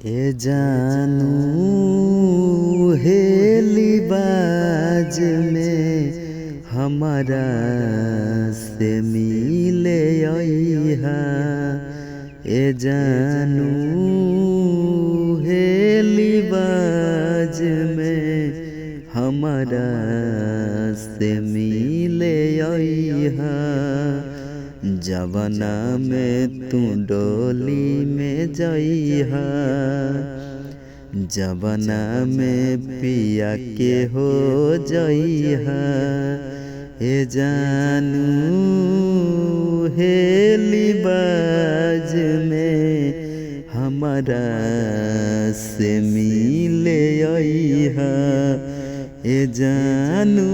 ए जानू हेली बाज में हमारा से मिले अइहा। ए जानू हेली बाज में हमारा से मिले अइहा। जवना में तू डोली में जइहा, जवना में पिया के हो जइहा। ए जानू हेली बाज में हमारा से मिले अइहा। ए जानू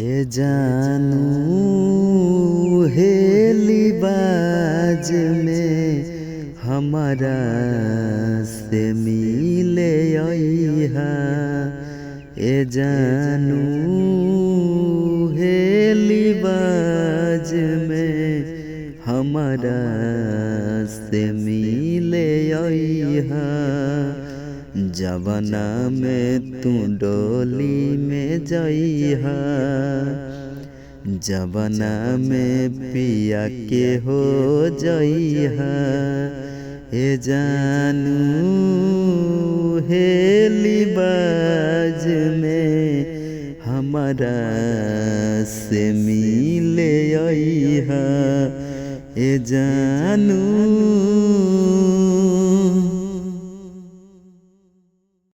ए जानू हेली बाज में हमारा से मिले अइहा। ए जानू हेली बाज में हमारा से मिले अइहा। जवना में तू डोली में जइहा, जवना में पिया के हो जइहा। ए जानू हेली बाज में हमारा से मिले अइहा। ए जानू